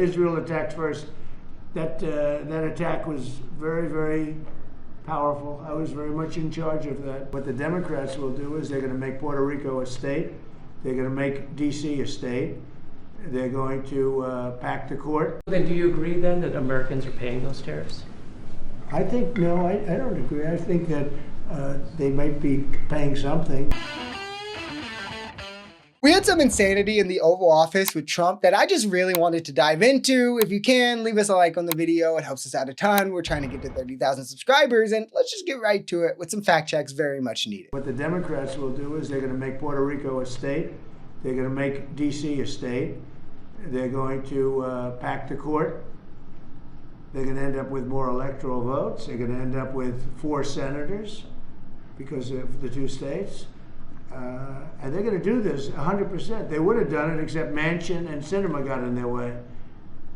Israel attacked first. That attack was very, very powerful. I was very much in charge of that. What the Democrats will do is they're going to make Puerto Rico a state. They're going to make D.C. a state. They're going to pack the court. Then do you agree then that Americans are paying those tariffs? I think, no, I don't agree. I think that they might be paying something. We had some insanity in the Oval Office with Trump that I just really wanted to dive into. If you can, leave us a like on the video. It helps us out a ton. We're trying to get to 30,000 subscribers, and let's just get right to it with some fact checks very much needed. What the Democrats will do is they're going to make Puerto Rico a state. They're going to make D.C. a state. They're going to pack the court. They're going to end up with more electoral votes. They're going to end up with 4 senators because of the 2 states. And they're going to do this 100%. They would have done it except Manchin and Sinema got in their way.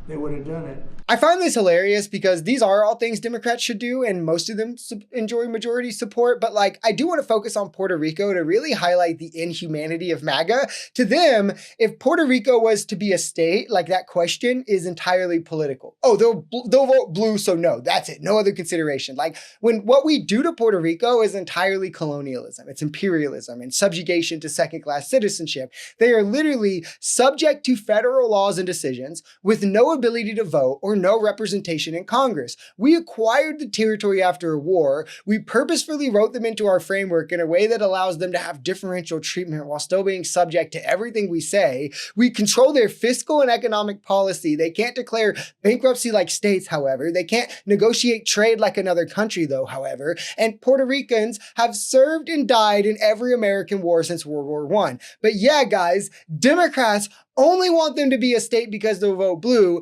They would have done it. I find this hilarious because these are all things Democrats should do, and most of them enjoy majority support. But like, I do want to focus on Puerto Rico to really highlight the inhumanity of MAGA. To them, if Puerto Rico was to be a state, like that question is entirely political. Oh, they'll vote blue, so no, that's it. No other consideration. Like when what we do to Puerto Rico is entirely colonialism. It's imperialism and subjugation to second-class citizenship. They are literally subject to federal laws and decisions with no ability to vote or no representation in Congress. We acquired the territory after a war. We purposefully wrote them into our framework in a way that allows them to have differential treatment while still being subject to everything we say. We control their fiscal and economic policy. They can't declare bankruptcy like states, however. They can't negotiate trade like another country, though, however. And Puerto Ricans have served and died in every American war since World War I. But yeah, guys, Democrats only want them to be a state because they'll vote blue.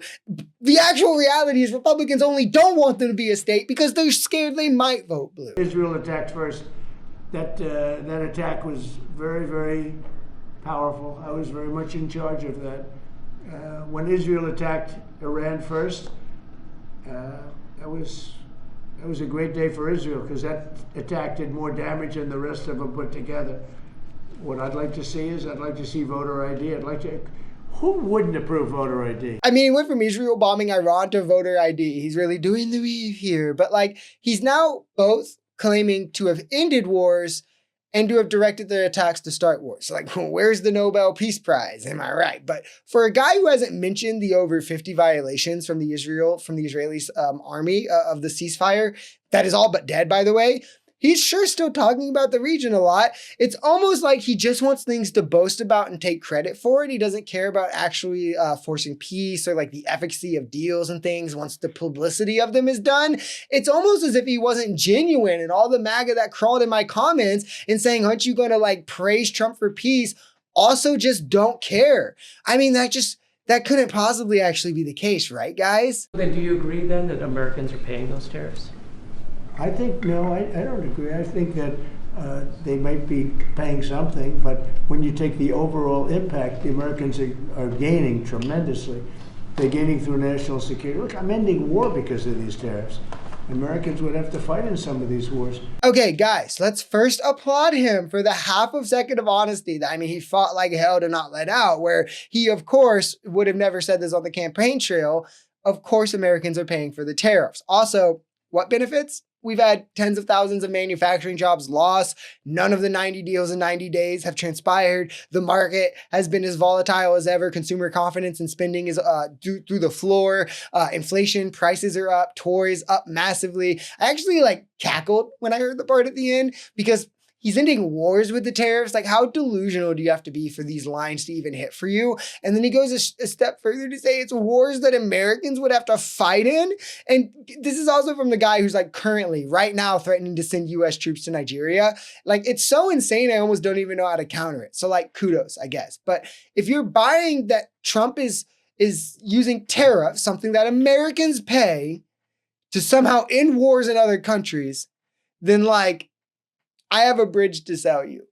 The actual reality is Republicans only don't want them to be a state because they're scared they might vote blue. Israel attacked first. That attack was very, very powerful. I was very much in charge of that. When Israel attacked Iran first, that was a great day for Israel because that attack did more damage than the rest of them put together. What I'd like to see is I'd like to see voter ID. Who wouldn't approve voter ID? I mean, he went from Israel bombing Iran to voter ID. He's really doing the weave here. But like, he's now both claiming to have ended wars and to have directed their attacks to start wars. So like, where's the Nobel Peace Prize? Am I right? But for a guy who hasn't mentioned the over 50 violations from the Israeli army of the ceasefire, that is all but dead, by the way, he's sure still talking about the region a lot. It's almost like he just wants things to boast about and take credit for it. He doesn't care about actually forcing peace or like the efficacy of deals and things once the publicity of them is done. It's almost as if he wasn't genuine, and all the MAGA that crawled in my comments and saying, aren't you going to like praise Trump for peace? Also just don't care. I mean, that couldn't possibly actually be the case, right, guys? Then do you agree then that Americans are paying those tariffs? I think, no, I don't agree. I think that they might be paying something, but when you take the overall impact, the Americans are gaining tremendously. They're gaining through national security. Look, I'm ending war because of these tariffs. Americans would have to fight in some of these wars. Okay, guys, let's first applaud him for the half of second of honesty. I mean, he fought like hell to not let out, where he, of course, would have never said this on the campaign trail. Of course, Americans are paying for the tariffs. Also, what benefits? We've had tens of thousands of manufacturing jobs lost. None of the 90 deals in 90 days have transpired. The market has been as volatile as ever. Consumer confidence and spending is through the floor. Inflation, prices are up, toys up massively. I actually like cackled when I heard the part at the end because he's ending wars with the tariffs. Like, how delusional do you have to be for these lines to even hit for you? And then he goes a step further to say it's wars that Americans would have to fight in. And this is also from the guy who's like currently, right now, threatening to send US troops to Nigeria. Like, it's so insane, I almost don't even know how to counter it. So like, kudos, I guess. But if you're buying that Trump is using tariffs, something that Americans pay, to somehow end wars in other countries, then like, I have a bridge to sell you.